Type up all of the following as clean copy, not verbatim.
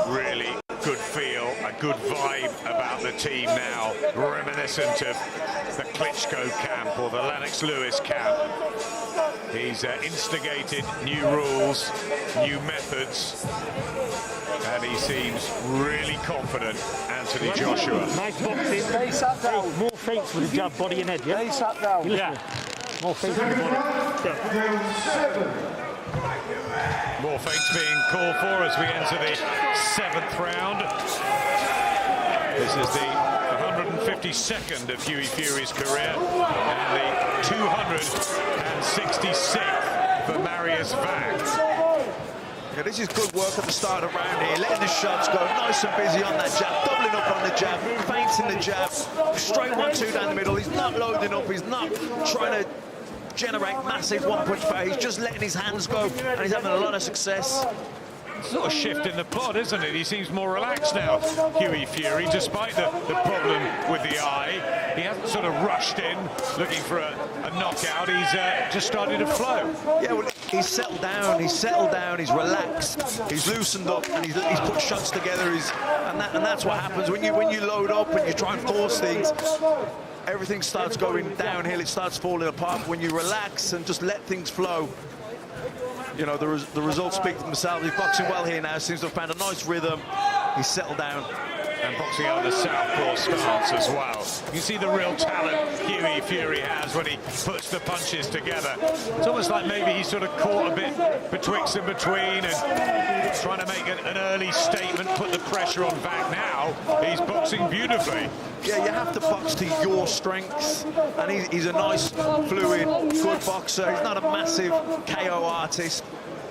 really good feel, a good vibe about the team now, reminiscent of the Klitschko camp or the Lennox Lewis camp. He's instigated new rules, new methods, and he seems really confident, Antony Joshua. Nice boxing. Hey, sat down. More feints with the jab, body and head, yeah? Hey, sat down. Yeah. More feints with the body. Yeah. More feints being called for as we enter the 7th round. This is the 152nd of Hughie Fury's career and the 266th for Marius Vac. Yeah, this is good work at the start of the round here, letting the shots go nice and busy on that jab, doubling up on the jab, feinting the jab, straight 1-2 down the middle. He's not loading up, he's not trying to generate massive one-punch power, he's just letting his hands go, and he's having a lot of success. Sort of shift in the plot, isn't it? He seems more relaxed now, Hughie Fury, despite the problem with the eye. He hasn't sort of rushed in looking for a knockout. He's just started to flow. Yeah, well, he's settled down, he's relaxed, he's loosened up, and he's put shots together. And that's what happens when you load up and you try and force things. Everything starts going downhill, it starts falling apart. When you relax and just let things flow, you know, the results speak for themselves. He's boxing well here now, seems to have found a nice rhythm. He's settled down. And boxing out of the southpaw stance as well. You see the real talent Hughie Fury has when he puts the punches together. It's almost like maybe he's sort of caught a bit betwixt and between and trying to make an early statement, put the pressure on Vac. Now he's boxing beautifully. Yeah, you have to box to your strengths, and he's a nice, fluid, good boxer. He's not a massive KO artist,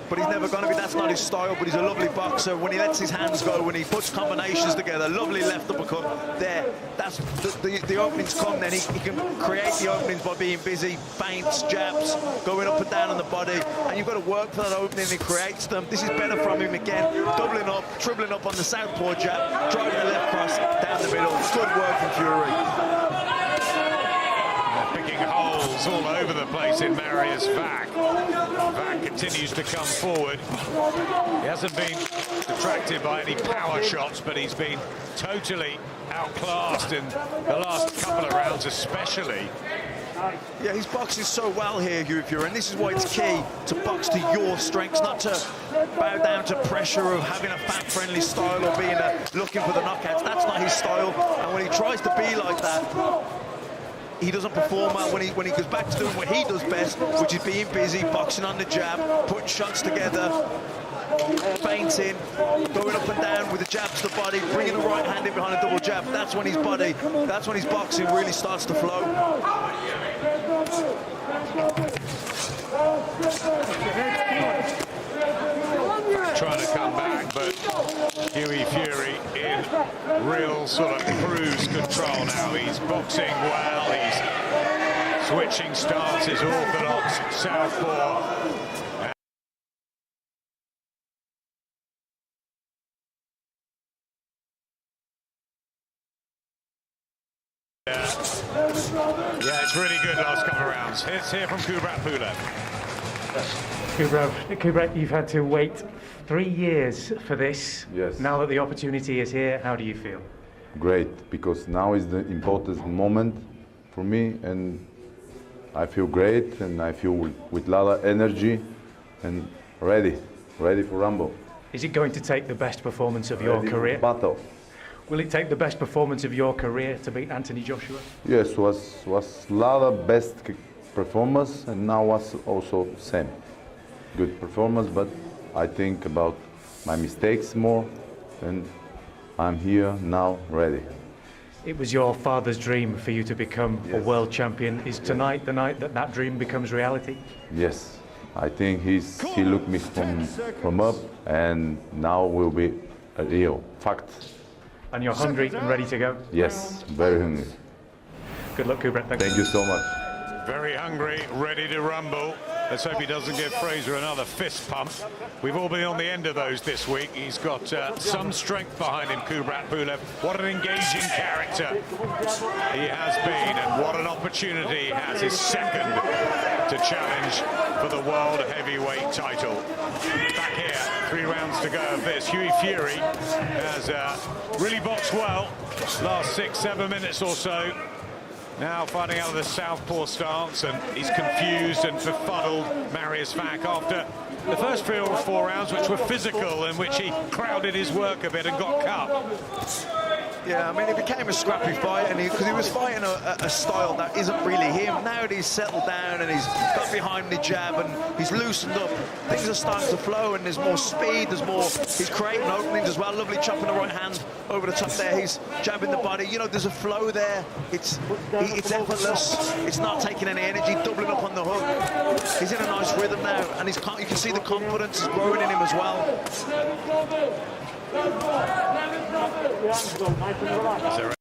but he's never going to be. That's not his style, but he's a lovely boxer. When he lets his hands go, when he puts combinations together, lovely left uppercut there. That's the openings come then. He can create the openings by being busy, feints, jabs, going up and down on the body, and you've got to work for that opening. He creates them. This is better from him again, doubling up, dribbling up on the southpaw jab, driving the left cross down the middle. Good work from Fury. Picking holes all over the place in Marius Vac. Vac continues to come forward. He hasn't been attracted by any power shots, but he's been totally outclassed in the last couple of rounds especially. Yeah, he's boxing so well here, Hughie Fury, and this is why it's key to box to your strengths, not to bow down to pressure of having a fan-friendly style or being looking for the knockouts. That's not his style, and when he tries to be like that, he doesn't perform well. When he goes back to doing what he does best, which is being busy, boxing on the jab, putting shots together, feinting, going up and down with the jab to the body, bringing the right hand in behind a double jab. That's when his boxing really starts to flow. Trying to come back, but Hughie Fury in real sort of cruise control now. He's boxing well, he's switching stances, orthodox, southpaw. Yeah, it's really good last couple of rounds. Let's hear from Kubrat Pulev. Kubrat, you've had to wait 3 years for this. Yes. Now that the opportunity is here, how do you feel? Great, because now is the important moment for me, and I feel great, and I feel with a lot of energy, and ready for Rumble. Is it going to take the best performance of your career? Battle. Will it take the best performance of your career to beat Antony Joshua? Yes, was a lot of best performance, and now was also same. Good performance, but I think about my mistakes more, and I'm here now ready. It was your father's dream for you to become a world champion. Is tonight the night that dream becomes reality? Yes, I think he looked me from up, and now will be a real fact. And you're hungry and ready to go? Yes, very hungry. Good luck, Kubrat. Thank you so much. Very hungry, ready to rumble. Let's hope he doesn't give Fraser another fist pump. We've all been on the end of those this week. He's got some strength behind him, Kubrat Pulev. What an engaging character he has been, and what an opportunity he has, his second, to challenge for the world heavyweight title. Back here, 3 rounds to go of this. Hughie Fury has really boxed well, last 6-7 minutes or so. Now fighting out of the southpaw stance, and he's confused and befuddled, Marius Fack, after the first 3 or 4 rounds, which were physical, in which he crowded his work a bit and got cut. Yeah, I mean, it became a scrappy fight, and because he was fighting a style that isn't really him. Now that he's settled down and he's got behind the jab and he's loosened up, things are starting to flow, and there's more speed, there's more, he's creating openings as well. Lovely chop in the right hand over the top there, he's jabbing the body, you know, there's a flow there. It's effortless, it's not taking any energy, doubling up on the hook. He's in a nice rhythm now, and you can see the confidence is growing in him as well. Is there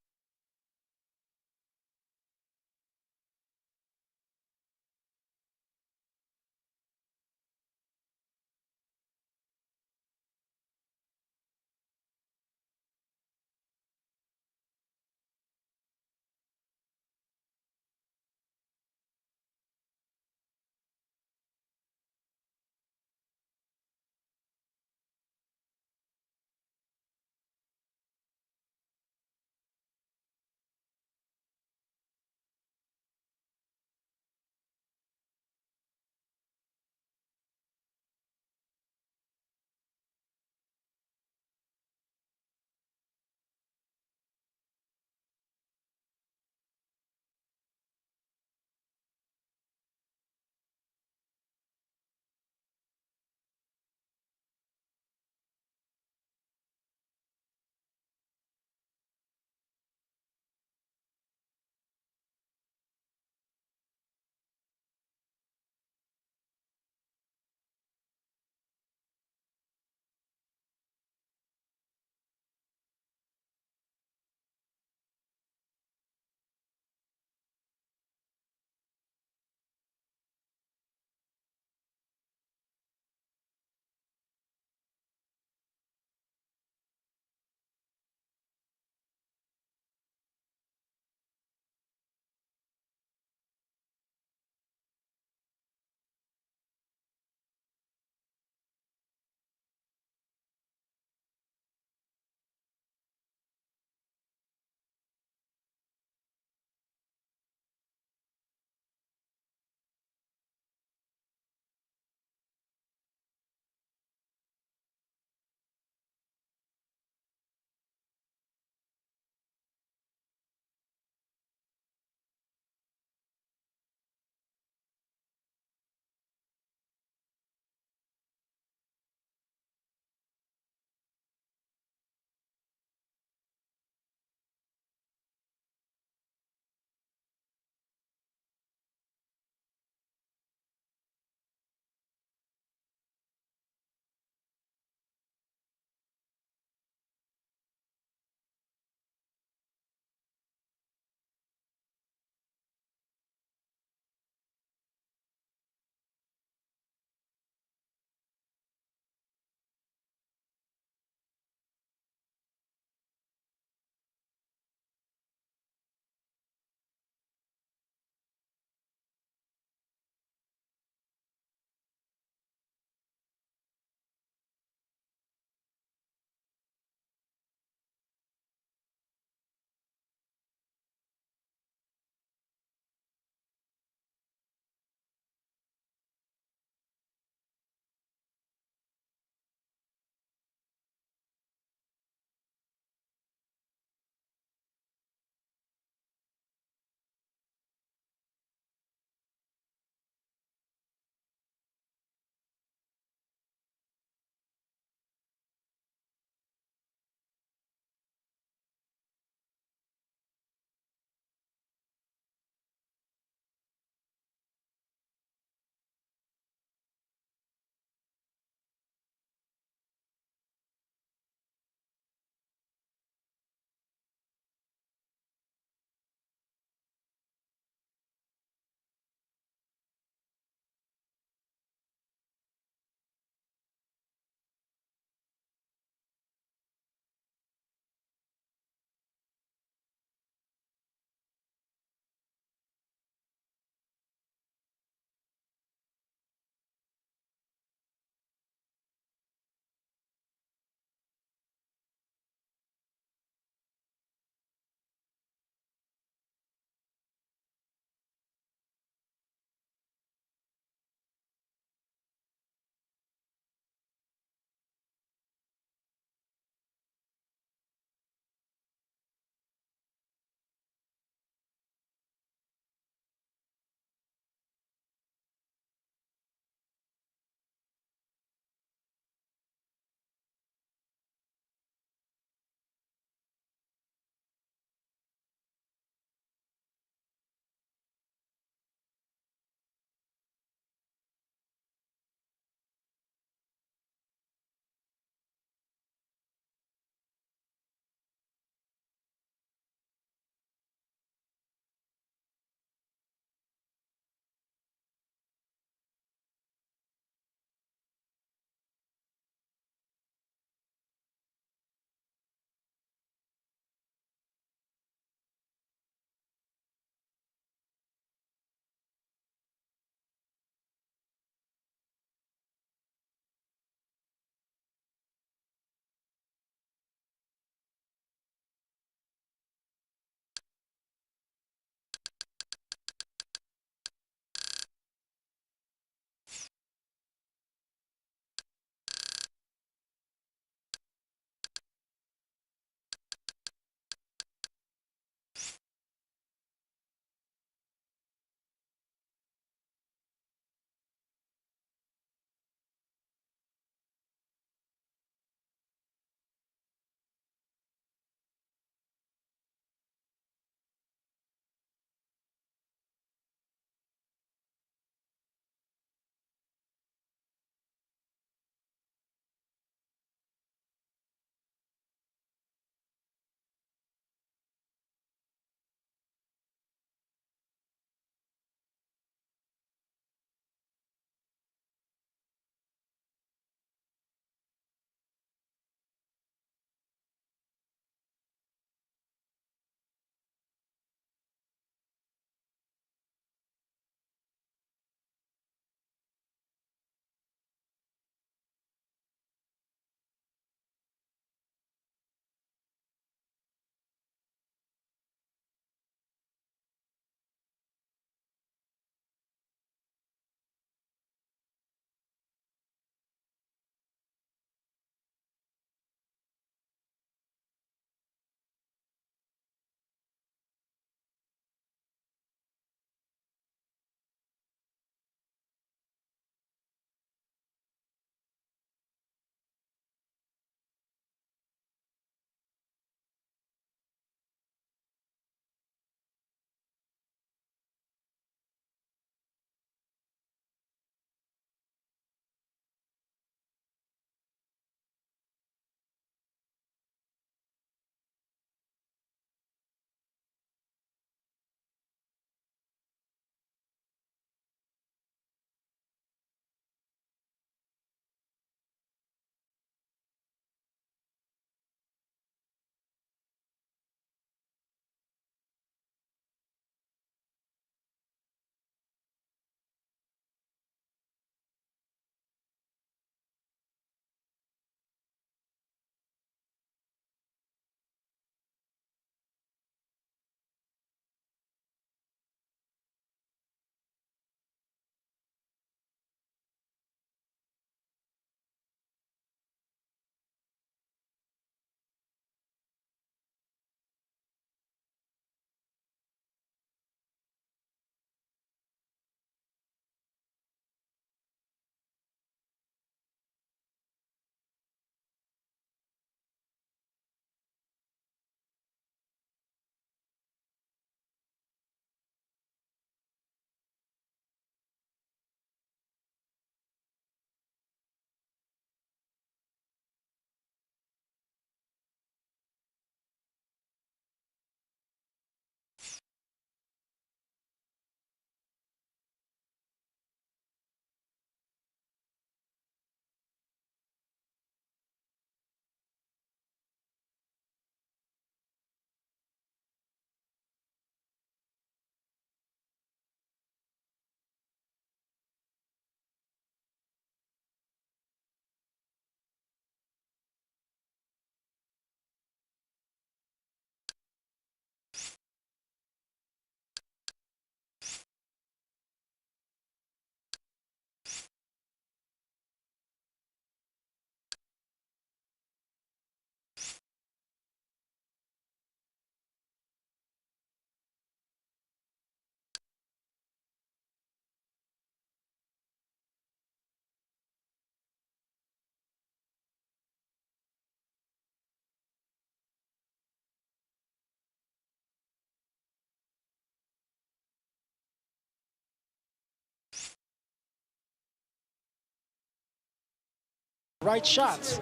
right shots.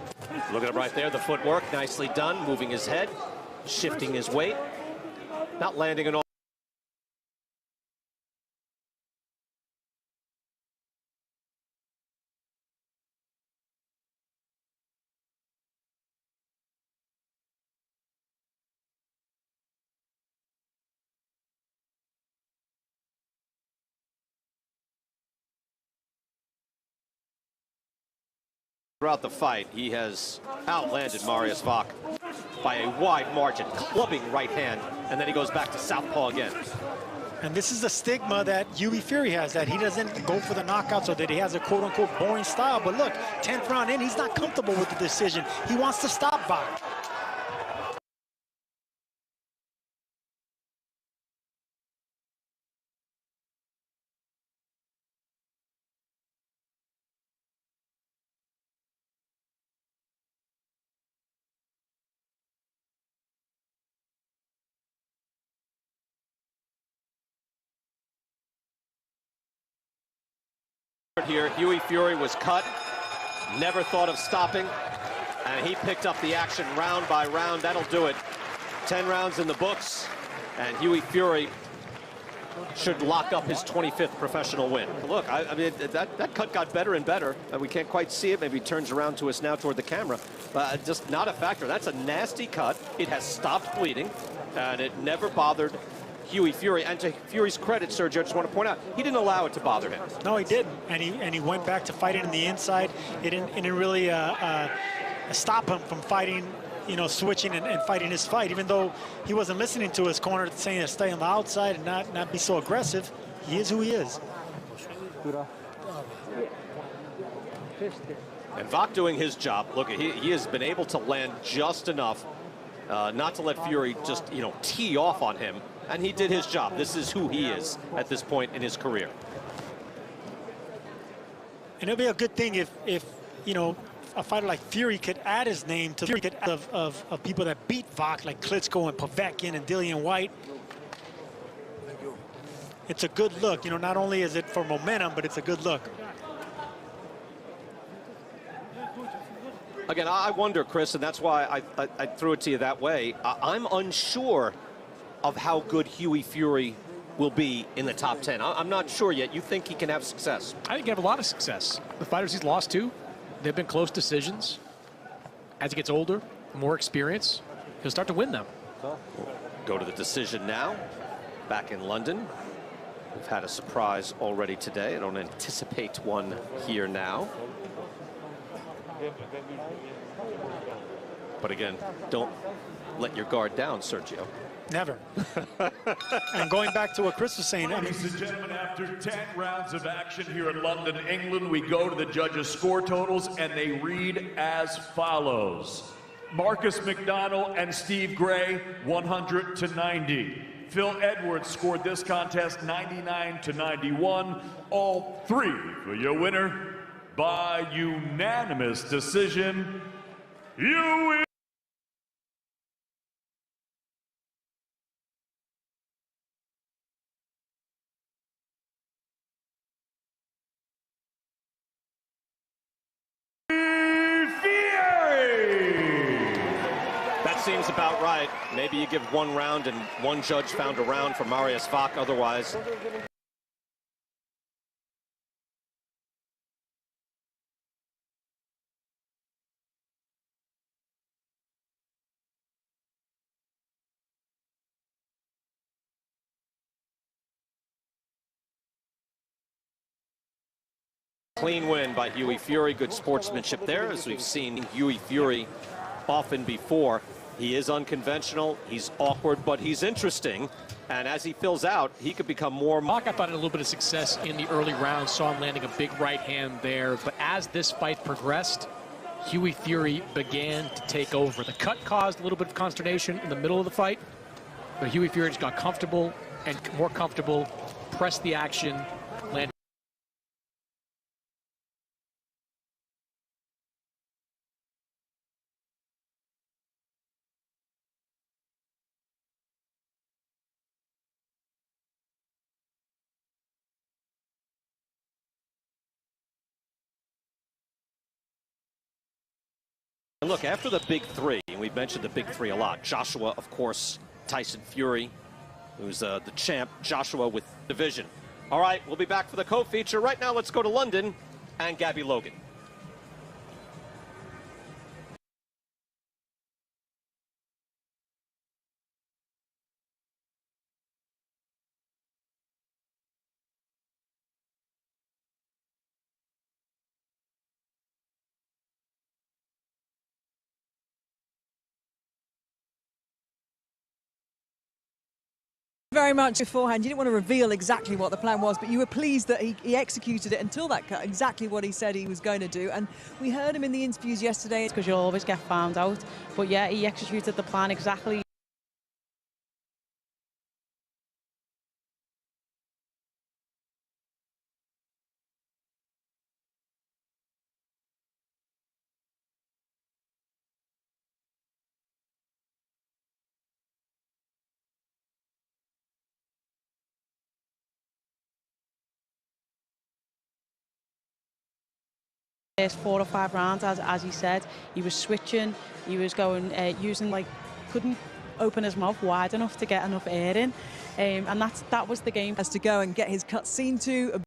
Look at him right there, the footwork, nicely done, moving his head, shifting his weight, not landing an all. Throughout the fight, he has outlanded Marius Vach by a wide margin, clubbing right hand, and then he goes back to southpaw again. And this is the stigma that Hughie Fury has, that he doesn't go for the knockouts or that he has a quote-unquote boring style. But look, 10th round in, he's not comfortable with the decision. He wants to stop Vach. Here, Hughie Fury was cut, never thought of stopping, and he picked up the action round by round. That'll do it. 10 rounds in the books, and Hughie Fury should lock up his 25th professional win. Look, I mean, that cut got better and better. We can't quite see it. Maybe he turns around to us now toward the camera. But just not a factor. That's a nasty cut. It has stopped bleeding, and it never bothered Hughie Fury. And to Fury's credit, Sergio, I just want to point out, he didn't allow it to bother him. No, he didn't. And he went back to fighting in the inside. It didn't really stop him from fighting, you know, switching and fighting his fight. Even though he wasn't listening to his corner saying to stay on the outside and not be so aggressive, he is who he is. And Vach doing his job. Look, he has been able to land just enough not to let Fury just, you know, tee off on him. And he did his job. This is who he is at this point in his career. And it'll be a good thing if you know, a fighter like Fury could add his name to the of people that beat Vach, like Klitschko and Povetkin and Dillian White. It's a good look. You know, not only is it for momentum, but it's a good look. Again, I wonder, Chris, and that's why I threw it to you that way. I'm unsure of how good Hughie Fury will be in the top 10. I'm not sure yet. You think he can have success? I think he can have a lot of success. The fighters he's lost to, they've been close decisions. As he gets older, more experience, he'll start to win them. Go to the decision now. Back in London. We've had a surprise already today. I don't anticipate one here now. But again, don't let your guard down, Sergio. Never. And going back to what Chris was saying, Ladies and gentlemen, after 10 rounds of action here in London, England, we go to the judges' score totals, and they read as follows. Marcus McDonald and Steve Gray, 100 to 90. Phil Edwards scored this contest 99 to 91. All three for your winner by unanimous decision. You Seems about right. Maybe you give one round and one judge found a round for Marius Vach. Otherwise, clean win by Hughie Fury. Good sportsmanship there, as we've seen Hughie Fury often before. He is unconventional, he's awkward, but he's interesting. And as he fills out, he could become more. Vach, I thought, had a little bit of success in the early rounds, saw him landing a big right hand there. But as this fight progressed, Hughie Fury began to take over. The cut caused a little bit of consternation in the middle of the fight, but Hughie Fury just got comfortable and more comfortable, pressed the action, landed. And look, after the big three, and we've mentioned the big three a lot, Joshua, of course, Tyson Fury, who's the champ, Joshua with division. All right, we'll be back for the co-feature. Right now, let's go to London and Gabby Logan. Very much beforehand. You didn't want to reveal exactly what the plan was, but you were pleased that he executed it until that cut, exactly what he said he was going to do. And we heard him in the interviews yesterday. Because you'll always get found out. But yeah, he executed the plan exactly. First 4 or 5 rounds, as he said, he was switching, he was going, using, like, couldn't open his mouth wide enough to get enough air in, and that was the game. Has to go and get his cut seen to.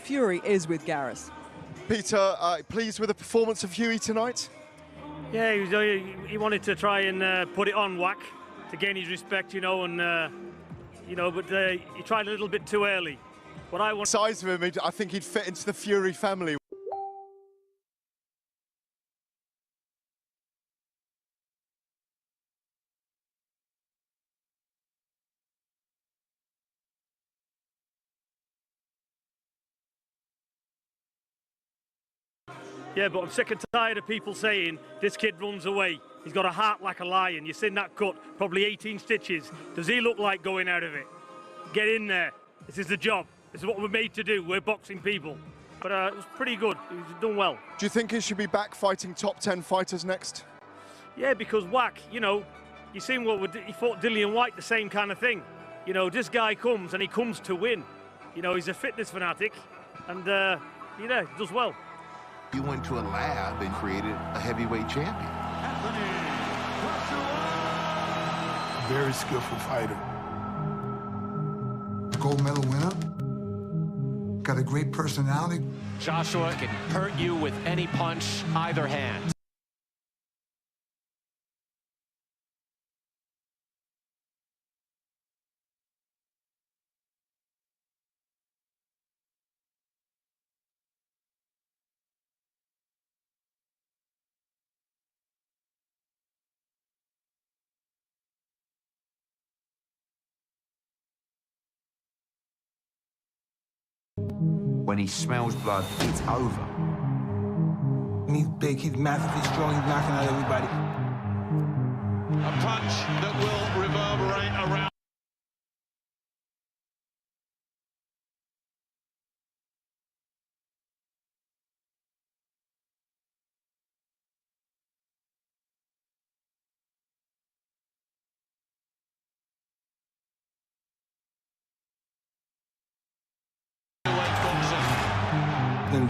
Fury is with Gareth. Peter, pleased with the performance of Hughie tonight? Yeah, he wanted to try and put it on whack to gain his respect, you know, and but he tried a little bit too early. What I want size of him, I think he'd fit into the Fury family. Yeah, but I'm sick and tired of people saying this kid runs away. He's got a heart like a lion. You've seen that cut, probably 18 stitches. Does he look like going out of it? Get in there. This is the job. This is what we're made to do. We're boxing people. But it was pretty good. He's done well. Do you think he should be back fighting top 10 fighters next? Yeah, because whack, you seen he fought Dillian White, the same kind of thing. This guy comes and he comes to win. He's a fitness fanatic and, he does well. You went to a lab and created a heavyweight champion. Antony. Very skillful fighter. Gold medal winner. Got a great personality. Joshua can hurt you with any punch, either hand. When he smells blood, it's over. He's big, he's massive, he's strong, he's knocking out everybody. A punch that will reverberate around.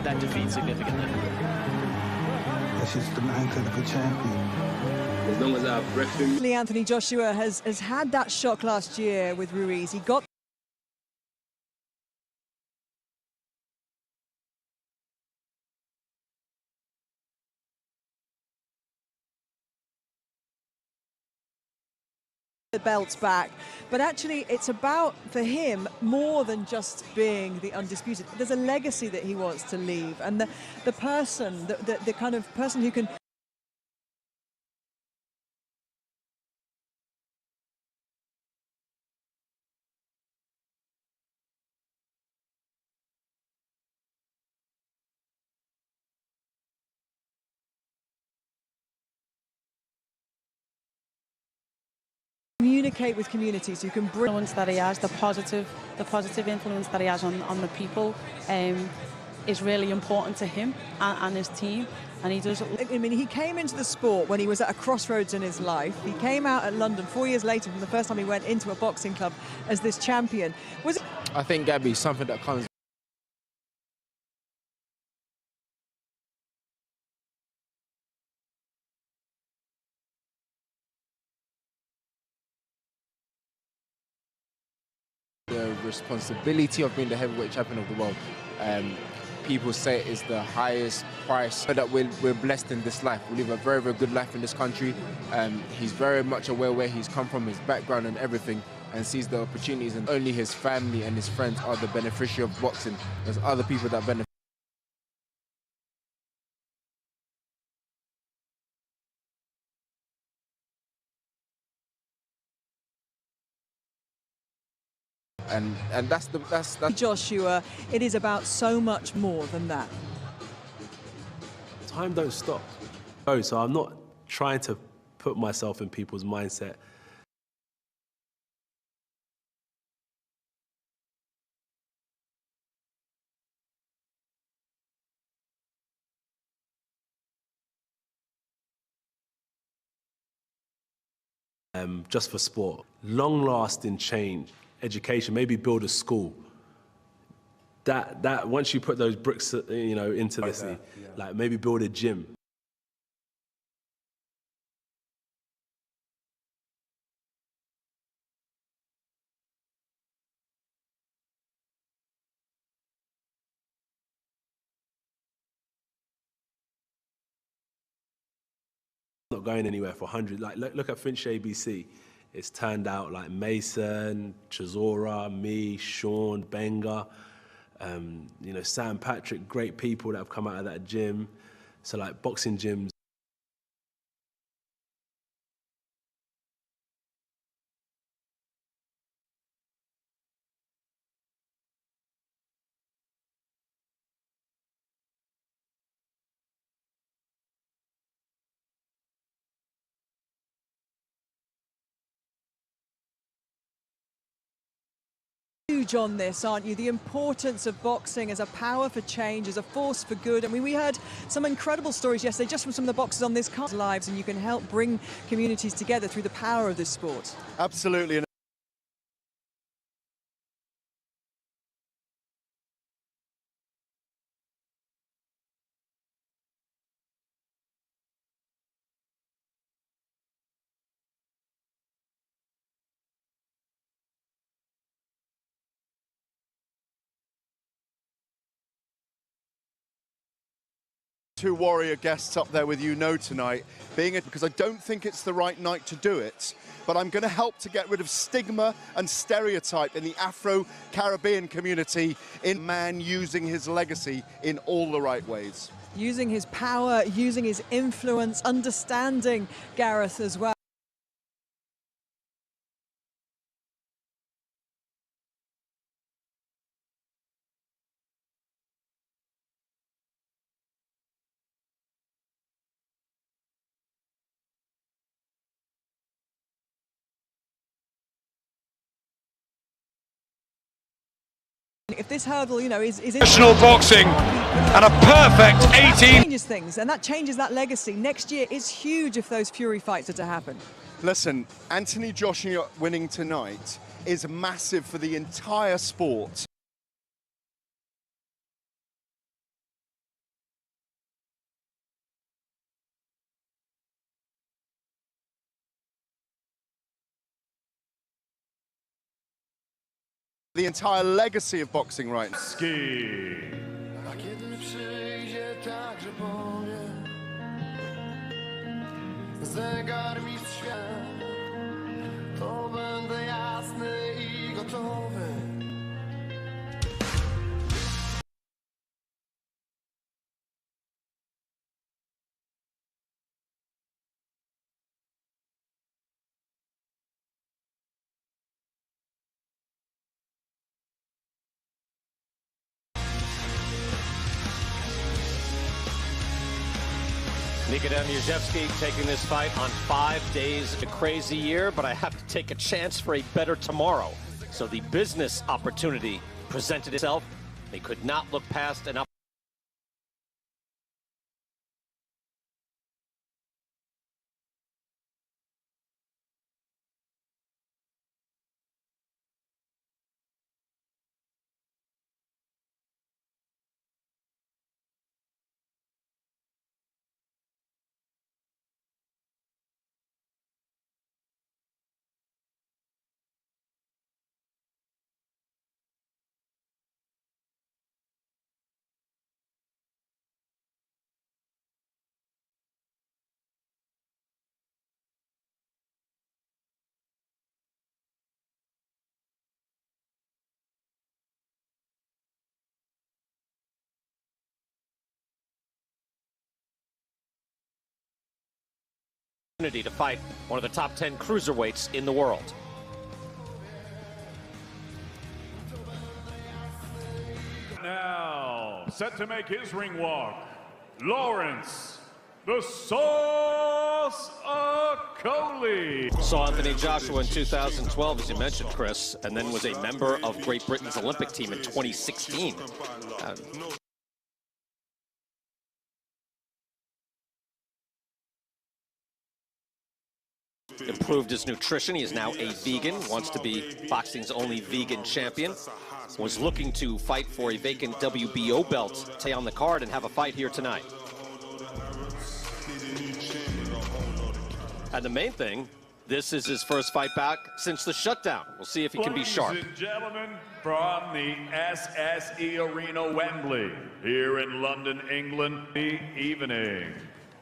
That defeat significantly. That's just the man could have a champion. As long as I breath in. Anthony Joshua has had that shock last year with Ruiz. He got the belts back, but actually it's about, for him, more than just being the undisputed. There's a legacy that he wants to leave, and the person, the kind of person who can communicate communicate with communities, who can bring influence that he has, the positive influence that he has on the people is really important to him and his team. And he does. I mean, he came into the sport when he was at a crossroads in his life. He came out at London 4 years later from the first time he went into a boxing club as this champion. I think Gabby, something that comes. The responsibility of being the heavyweight champion of the world. People say it is the highest price that we're blessed in this life. We live a very, very good life in this country. He's very much aware where he's come from, his background and everything, and sees the opportunities, and only his family and his friends are the beneficiary of boxing. There's other people that benefit. And that's Joshua, it is about so much more than that. Time don't stop. Oh, so I'm not trying to put myself in people's mindset. Just for sport. Long-lasting change, education, maybe build a school. That once you put those bricks, into this, like maybe build a gym. Not going anywhere for 100. Like look at Finch ABC. It's turned out like Mason, Chisora, me, Sean, Benga, Sam Patrick, great people that have come out of that gym. So like boxing gyms. Huge on this, aren't you? The importance of boxing as a power for change, as a force for good. I mean, we heard some incredible stories yesterday just from some of the boxers on this card's lives, and you can help bring communities together through the power of this sport. Absolutely. Two warrior guests up there with you know tonight, because I don't think it's the right night to do it, but I'm going to help to get rid of stigma and stereotype in the Afro-Caribbean community in man using his legacy in all the right ways. Using his power, using his influence, understanding Gareth as well. If this hurdle, is professional boxing and a perfect 18 changes things, and that changes that legacy. Next year is huge if those Fury fights are to happen. Listen, Antony Joshua winning tonight is massive for the entire sport. The entire legacy of boxing right now. Ski. Nikodem taking this fight on 5 days. A crazy year, but I have to take a chance for a better tomorrow. So the business opportunity presented itself. They could not look past an opportunity to fight one of the top 10 cruiserweights in the world. Now, set to make his ring walk, Lawrence, the Sauce Akoli. Saw Anthony Joshua in 2012, as you mentioned, Chris, and then was a member of Great Britain's Olympic team in 2016. Improved his nutrition. He is now a vegan, wants to be boxing's only vegan champion. Was looking to fight for a vacant WBO belt, stay on the card and have a fight here tonight. And the main thing, this is his first fight back since the shutdown. We'll see if he can be sharp. Ladies and gentlemen, from the SSE Arena, Wembley, here in London, England, the evening.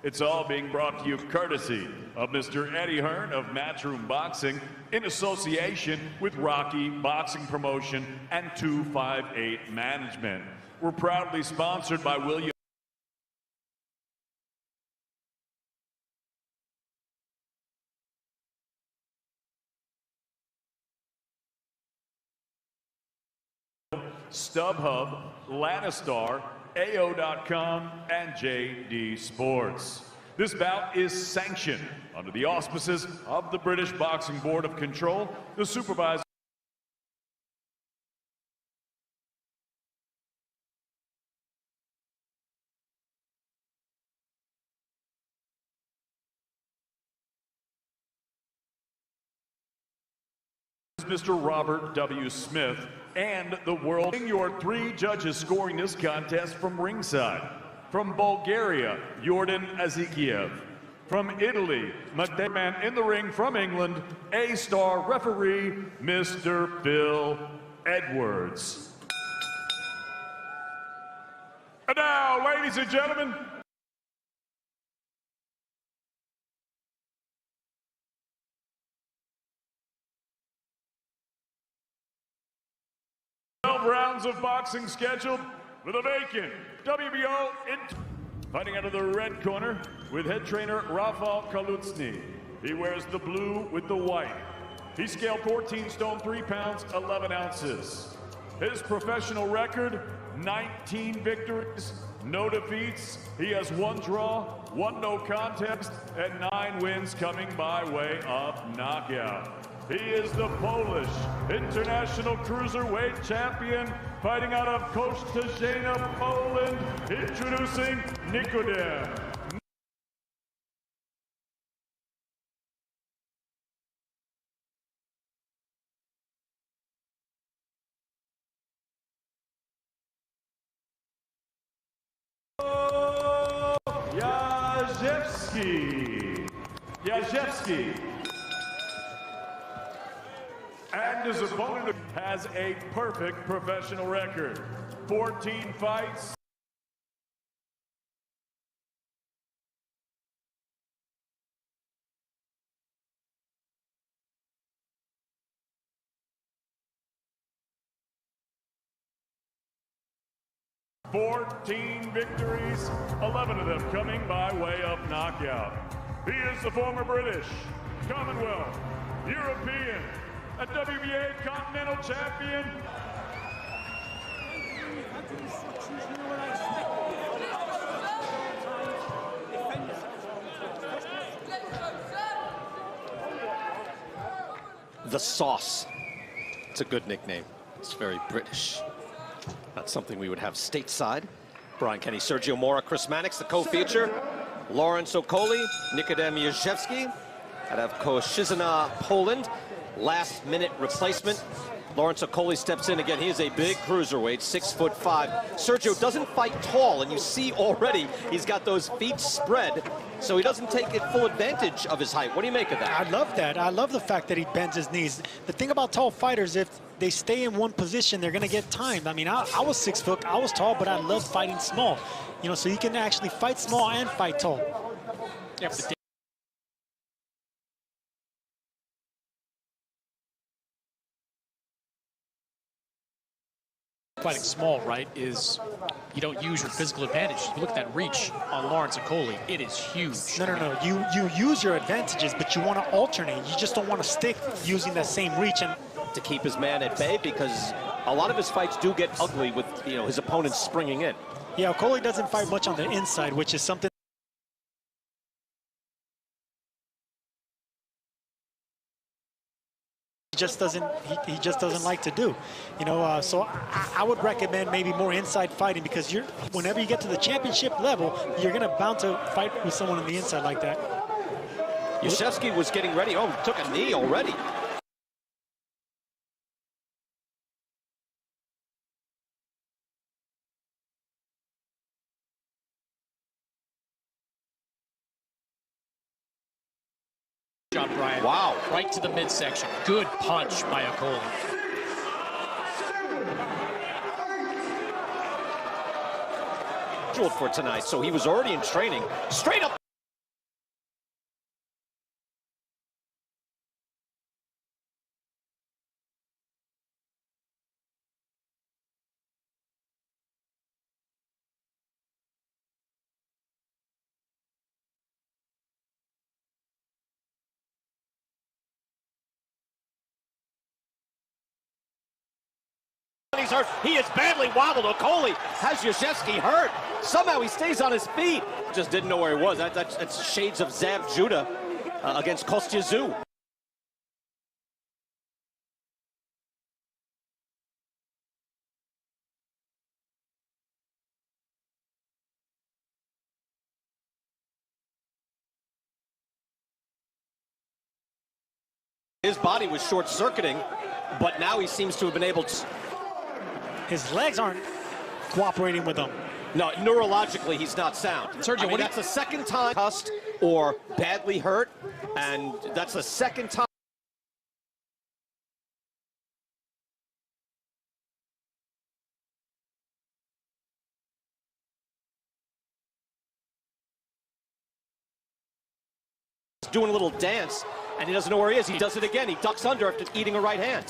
It's all being brought to you courtesy of Mr. Eddie Hearn of Matchroom Boxing in association with Rocky Boxing Promotion and 258 Management. We're proudly sponsored by William StubHub, Lannistar, AO.com, and JD Sports. This bout is sanctioned under the auspices of the British Boxing Board of Control, the supervisor. Mr. Robert W. Smith, and the world. Your three judges scoring this contest from ringside. From Bulgaria, Jordan Azikiev. From Italy, man in the ring from England, A-star referee, Mr. Bill Edwards. And now, ladies and gentlemen, rounds of boxing scheduled with a vacant WBO fighting out of the red corner with head trainer Rafał Kalutsny. He wears the blue with the white. He scaled 14 stone 3 pounds 11 ounces. His professional record, 19 victories, no defeats. He has 1 draw, 1 no contest, and 9 wins coming by way of knockout. He is the Polish International Cruiserweight Champion, fighting out of Koszalina, Poland, introducing Nikodem. Jaszewski. And his opponent has a perfect professional record. 14 fights. "14 victories, 11 of them coming by way of knockout. He is the former British, Commonwealth, European, and WBA Continental Champion. The Sauce. It's a good nickname. It's very British. Not something we would have stateside. Brian Kenny, Sergio Mora, Chris Mannix, the co-feature. Lawrence Okoli, Nikodem Jezewski out of Koszalin, Poland. Last-minute replacement. Lawrence Okoli steps in again. He is a big cruiserweight, 6'5". Sergio doesn't fight tall, and you see already he's got those feet spread, so he doesn't take full advantage of his height. What do you make of that? I love that. I love the fact that he bends his knees. The thing about tall fighters, if they stay in one position, they're going to get timed. I mean, I was 6 foot, I was tall, but I love fighting small. You know, so you can actually fight small and fight tall. Yeah, fighting small, right, is you don't use your physical advantage. You look at that reach on Lawrence Okoli, it is huge. No. You use your advantages, but you want to alternate. You just don't want to stick using that same reach. And to keep his man at bay, because a lot of his fights do get ugly with, you know, his opponents springing in. Yeah, Okoli doesn't fight much on the inside, which is something he just doesn't like to do, you know. So I would recommend maybe more inside fighting, because whenever you get to the championship level, you're gonna bound to fight with someone on the inside like that. Jezewski was getting ready. Oh, took a knee already. John Bryan. Wow. Right to the midsection. Good punch by Okoli. For tonight, so he was already in training. Straight up. He's hurt. He is badly wobbled. Okoli has Jezewski hurt. Somehow he stays on his feet. Just didn't know where he was. That's shades of Zav Judah against Kostya. His body was short-circuiting, but now he seems to have been able to... His legs aren't cooperating with him. No, neurologically, he's not sound. Sergio, I mean, that's the second time cussed or badly hurt, and that's the second time. He's doing a little dance, and he doesn't know where he is. He does it again. He ducks under after eating a right hand.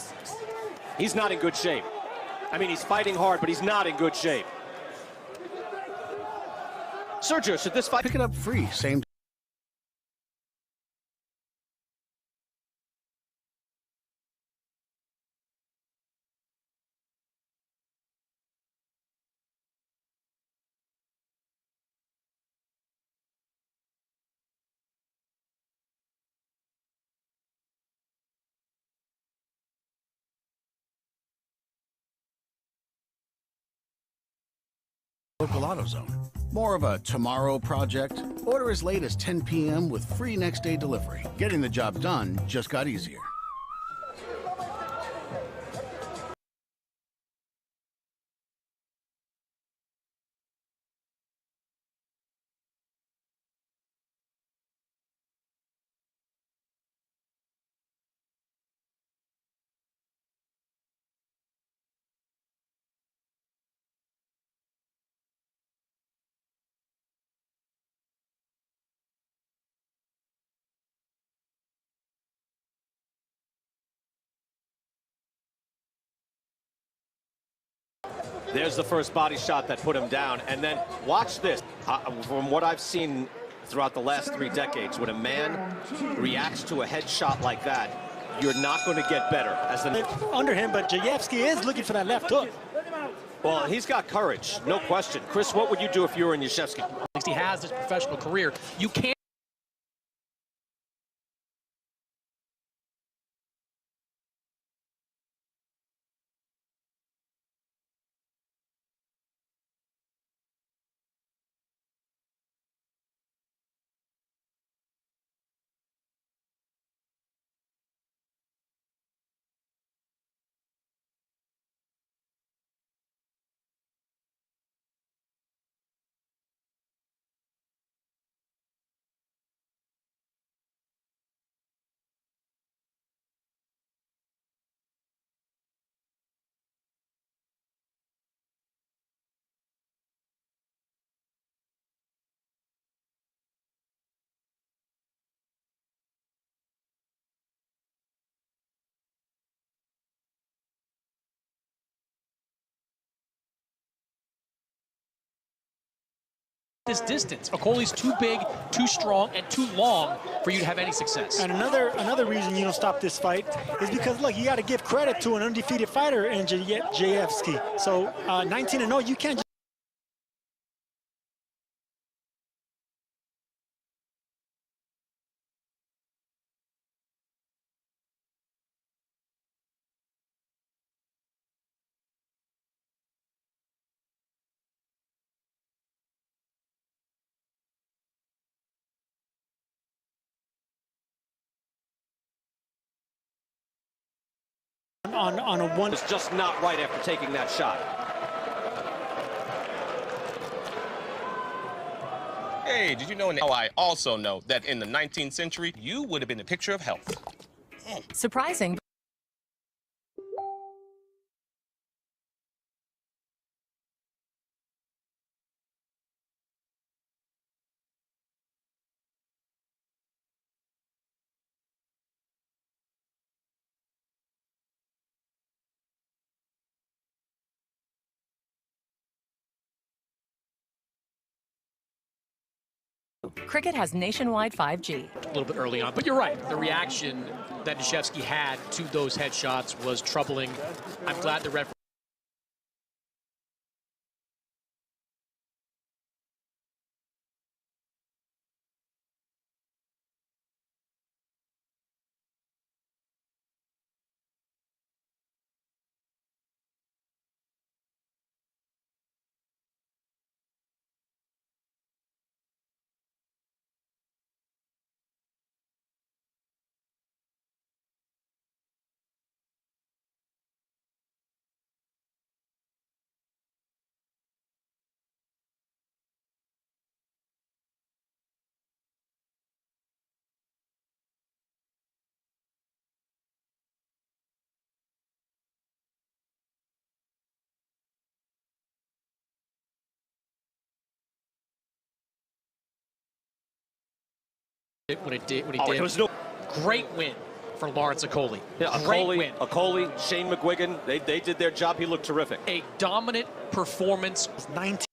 He's not in good shape. I mean, he's fighting hard, but he's not in good shape. Sergio, should this fight... Pick it up free, same. Local AutoZone. More of a tomorrow project? Order as late as 10 p.m. with free next day delivery. Getting the job done just got easier. There's the first body shot that put him down. And then watch this. From what I've seen throughout the last 3 decades, when a man reacts to a headshot like that, you're not going to get better. As the under him, but Jezewski is looking for that left hook. Well, he's got courage, no question. Chris, what would you do if you were in Jezewski? At least he has this professional career. You can't this distance. Okoly's too big, too strong, and too long for you to have any success. And another reason you don't stop this fight is because, look, you got to give credit to an undefeated fighter in Jayevsky. So 19-0, you can't just on a one. It's just not right after taking that shot. Hey, did you know now I also know that in the 19th century, you would have been a picture of health. Surprising. Cricket has nationwide 5G. A little bit early on, but you're right. The reaction that Nischevsky had to those headshots was troubling. I'm glad the referee. When he did. There was no great win for Lawrence Okoly. Yeah, Great win. Okoly, Shane McGuigan, they did their job. He looked terrific. A dominant performance. 19.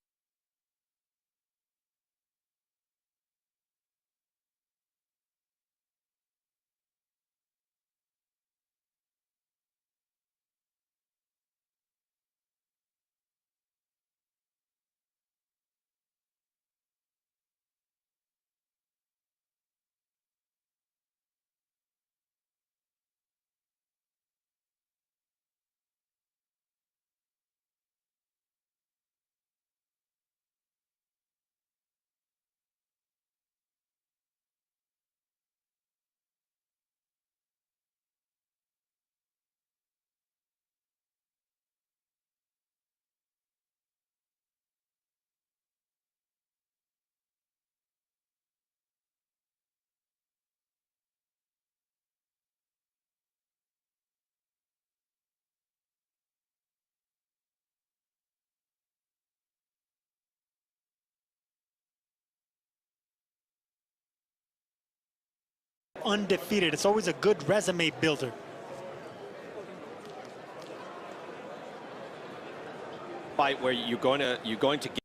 Undefeated. It's always a good resume builder. Fight where you're going to get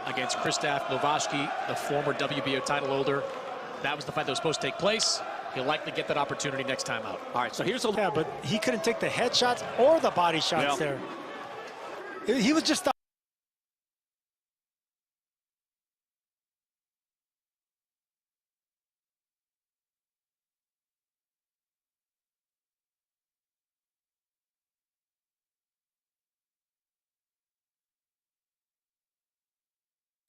against Krzysztof Nowacki, the former WBO title holder. That was the fight that was supposed to take place. He'll likely get that opportunity next time out. All right, so here's a... Yeah, but he couldn't take the headshots or the body shots there. He was just...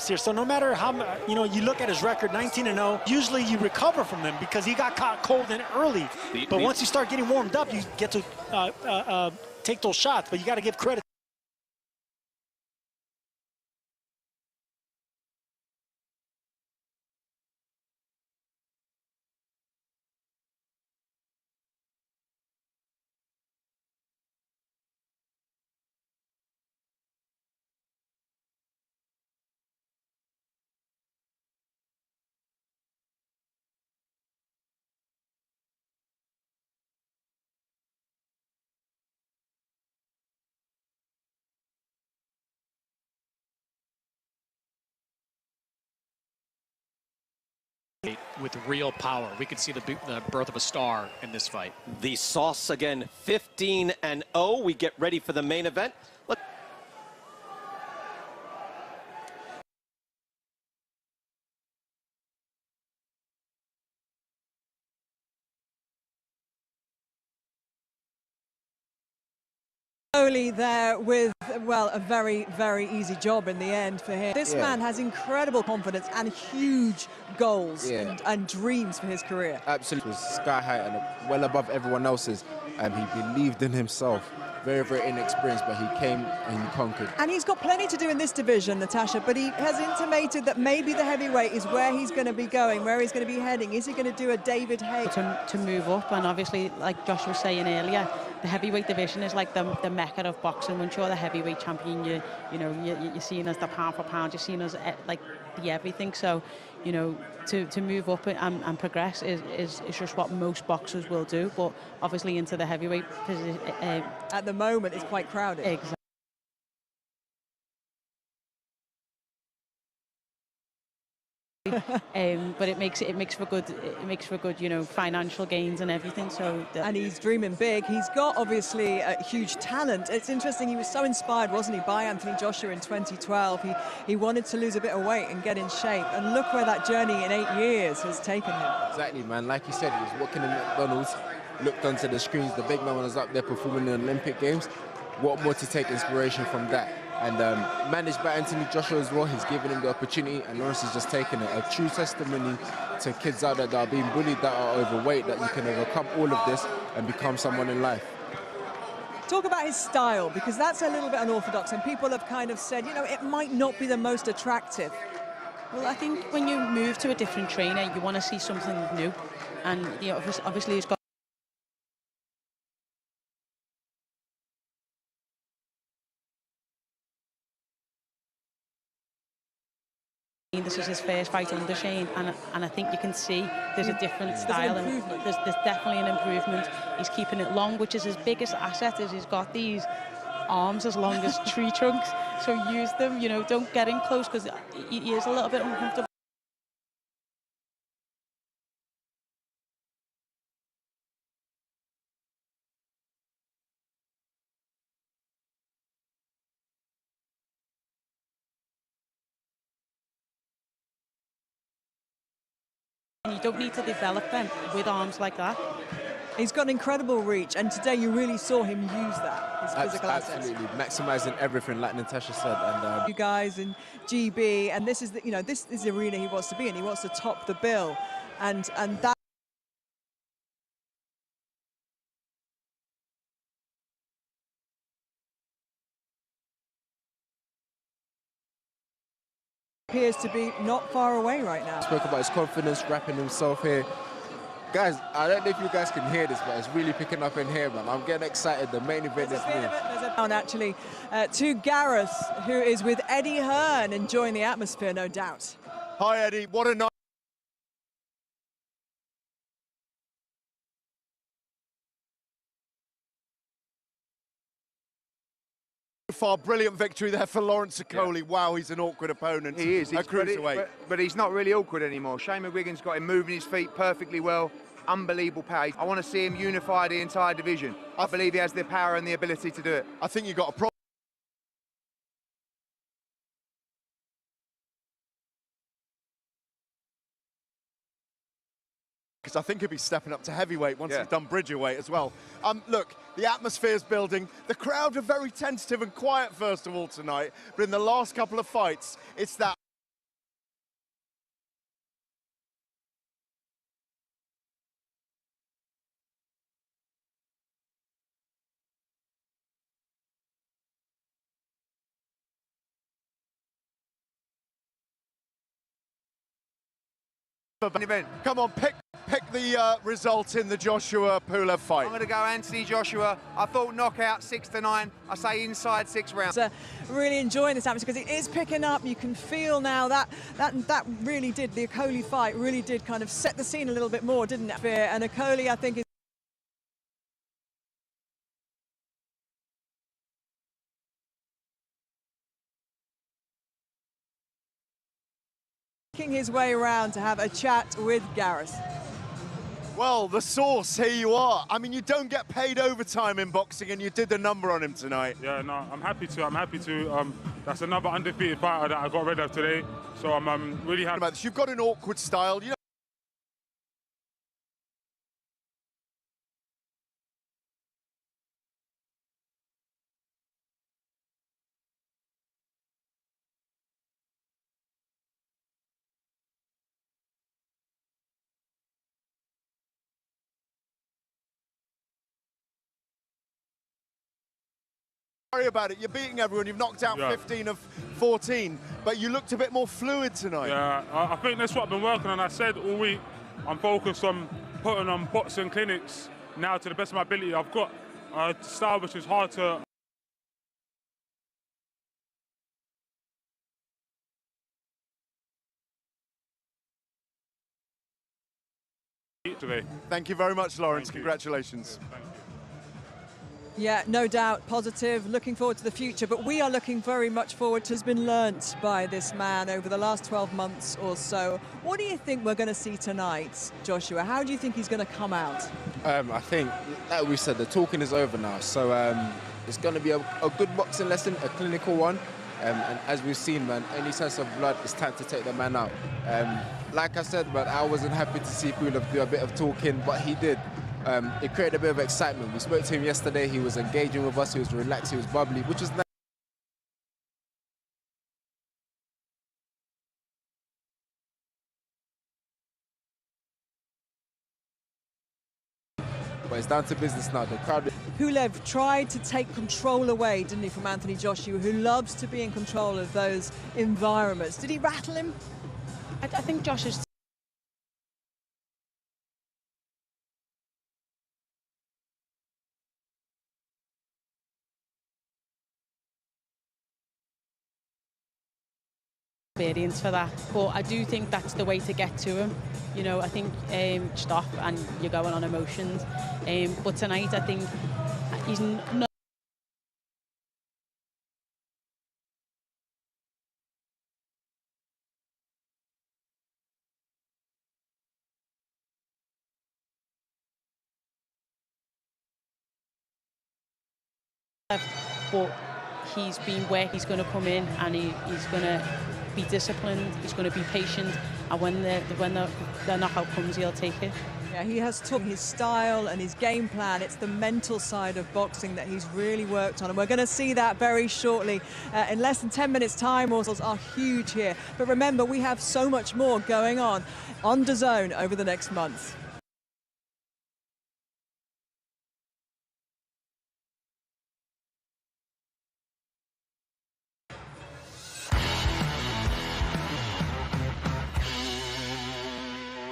here. So no matter how, you look at his record, 19-0, usually you recover from them because he got caught cold and early. But once you start getting warmed up, you get to take those shots. But you got to give credit. with real power. We could see the birth of a star in this fight. The Sauce again, 15-0. We get ready for the main event. Only there with, well, a very, very easy job in the end for him. This man has incredible confidence and huge goals and dreams for his career. Absolutely. It was sky high and well above everyone else's. He believed in himself. Very, very inexperienced, but he came and he conquered. And he's got plenty to do in this division, Natasha, but he has intimated that maybe the heavyweight is where he's going to be going, where he's going to be heading. Is he going to do a David Hay? To move up, and obviously, like Josh was saying earlier, the heavyweight division is like the mecca of boxing. Once you're the heavyweight champion, you're seen as the pound for pound, you're seen as like the everything. So, you know, to move up and progress is just what most boxers will do. But obviously into the heavyweight position, at the moment, it's quite crowded. Exactly. But it makes for good, you know, financial gains and everything. So and he's dreaming big. He's got obviously a huge talent. It's interesting. He was so inspired, wasn't he, by Anthony Joshua in 2012. He wanted to lose a bit of weight and get in shape. And look where that journey in 8 years has taken him. Exactly, man. Like you said, he was working in McDonald's, looked onto the screens. The big man was up there performing in the Olympic Games. What more to take inspiration from that? And managed by Antony Joshua as well. He's given him the opportunity, and Lawrence is just taking it. A true testimony to kids out there that are being bullied, that are overweight, that you can overcome all of this and become someone in life. Talk about his style, because that's a little bit unorthodox, and people have kind of said, you know, it might not be the most attractive. Well, I think when you move to a different trainer, you want to see something new, and you know, obviously he's got. This is his first fight under Shane, and I think you can see there's a different style, and there's definitely an improvement. He's keeping it long, which is his biggest asset. Is he's got these arms as long as tree trunks, so use them. You know, don't get in close because he is a little bit uncomfortable. You don't need to develop them with arms like that. He's got incredible reach, and today you really saw him use that, his physical assets. Absolutely, maximising everything, like Natasha said. And you guys in GB, and this is the, you know, this is the arena he wants to be in. He wants to top the bill, and that. Appears to be not far away right now. Spoke about his confidence, wrapping himself here. Guys, I don't know if you guys can hear this, but it's really picking up in here, man. I'm getting excited. The main event is near. There's a pound actually to Gareth, who is with Eddie Hearn, enjoying the atmosphere, no doubt. Hi, Eddie. What a night. Far brilliant victory there for Lawrence Okoli. Wow, he's an awkward opponent. He is. But he's not really awkward anymore. Shane McGuigan's got him moving his feet perfectly well. Unbelievable pace. I want to see him unify the entire division. I believe he has the power and the ability to do it. I think you've got a problem. Because I think he'll be stepping up to heavyweight once he's done bridgerweight as well. Look, the atmosphere's building. The crowd are very tentative and quiet, first of all, tonight. But in the last couple of fights, it's that. Come on, pick the result in the Joshua Pulev fight. I'm going to go Antony Joshua. I thought knockout 6-9. I say inside 6 rounds. Really enjoying this atmosphere because it is picking up. You can feel now that really did, the Okoli fight really did kind of set the scene a little bit more, didn't it? And Okoli, I think, is Making his way around to have a chat with Gareth. Well, the source, here you are. I mean, you don't get paid overtime in boxing, and you did the number on him tonight. Yeah, no, I'm happy to. That's another undefeated fighter that I got rid of today. So I'm really happy about this. You've got an awkward style. You know. Worry about it. You're beating everyone. You've knocked out 15 of 14, but you looked a bit more fluid tonight. Yeah, I think that's what I've been working on. I said all week I'm focused on putting on boxing clinics now to the best of my ability. I've got a style which is hard to. Today. Thank you very much, Lawrence. Congratulations. Thank you. Yeah, no doubt, positive, looking forward to the future, but we are looking very much forward to what has been learnt by this man over the last 12 months or so. What do you think we're going to see tonight, Joshua? How do you think he's going to come out? I think, like we said, the talking is over now, so it's going to be a good boxing lesson, a clinical one, and as we've seen, man, any sense of blood, it's time to take the man out. Like I said, man, I wasn't happy to see Pulev do a bit of talking, but he did. It created a bit of excitement. We spoke to him yesterday. He was engaging with us. He was relaxed. He was bubbly, which was nice. But it's down to business now. The crowd. Pulev tried to take control away, didn't he, from Antony Joshua, who loves to be in control of those environments. Did he rattle him? I think Josh is experience for that, but I do think that's the way to get to him. You know, I think stop and you're going on emotions. But tonight, I think he's not. But he's been where he's going to come in and he's going to be disciplined, he's going to be patient, and when the knockout comes, he'll take it. Yeah, he has took his style and his game plan. It's the mental side of boxing that he's really worked on, and we're going to see that very shortly. In less than 10 minutes' time, morsels are huge here. But remember, we have so much more going on DAZN over the next month.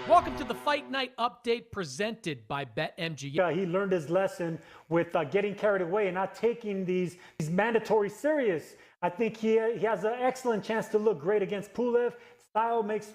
Welcome to the Fight Night Update presented by BetMGM. Yeah, he learned his lesson with getting carried away and not taking these mandatory serious. I think he has an excellent chance to look great against Pulev. Style makes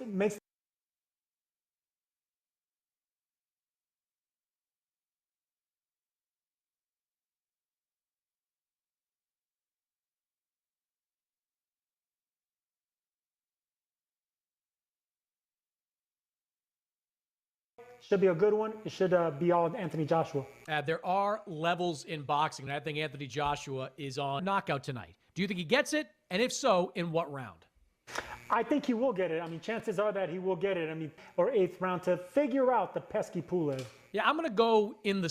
should be a good one. It should be all Antony Joshua. There are levels in boxing, and I think Antony Joshua is on knockout tonight. Do you think he gets it? And if so, in what round? I think he will get it. I mean, chances are that he will get it. I mean, or 8th round to figure out the pesky Pulev. Yeah, I'm going to go in the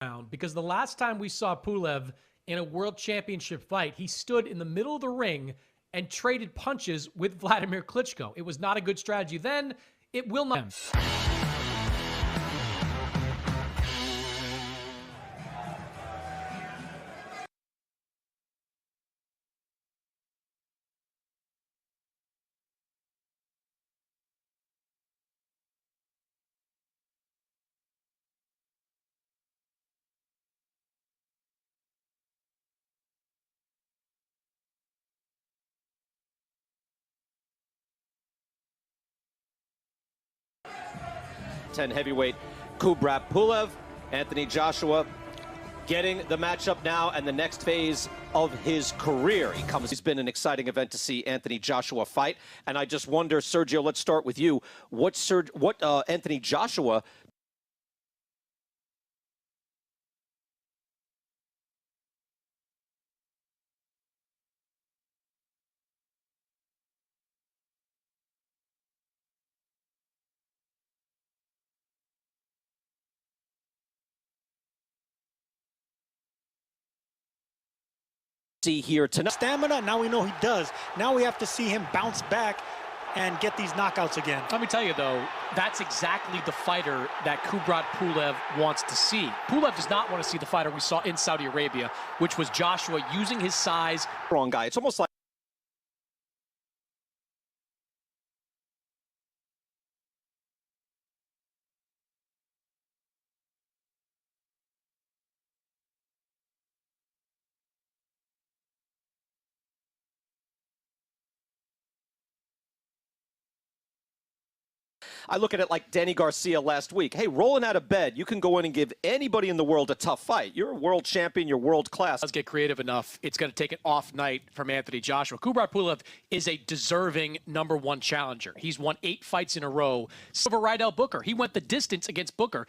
round, because the last time we saw Pulev in a world championship fight, he stood in the middle of the ring and traded punches with Vladimir Klitschko. It was not a good strategy then. It will not. 10 heavyweight Kubrat Pulev. Anthony Joshua getting the matchup now and the next phase of his career. It's been an exciting event to see Anthony Joshua fight. And I just wonder, Sergio, let's start with you. What Anthony Joshua see here tonight? Stamina, now we know he does. Now we have to see him bounce back and get these knockouts again. Let me tell you, though, that's exactly the fighter that Kubrat Pulev wants to see. Pulev does not want to see the fighter we saw in Saudi Arabia, which was Joshua using his size. Wrong guy. It's almost like I look at it like Danny Garcia last week. Hey, rolling out of bed, you can go in and give anybody in the world a tough fight. You're a world champion. You're world class. Let's get creative enough. It's going to take an off night from Anthony Joshua. Kubrat Pulev is a deserving #1 challenger. He's won 8 fights in a row. Over Rydell Booker. He went the distance against Booker.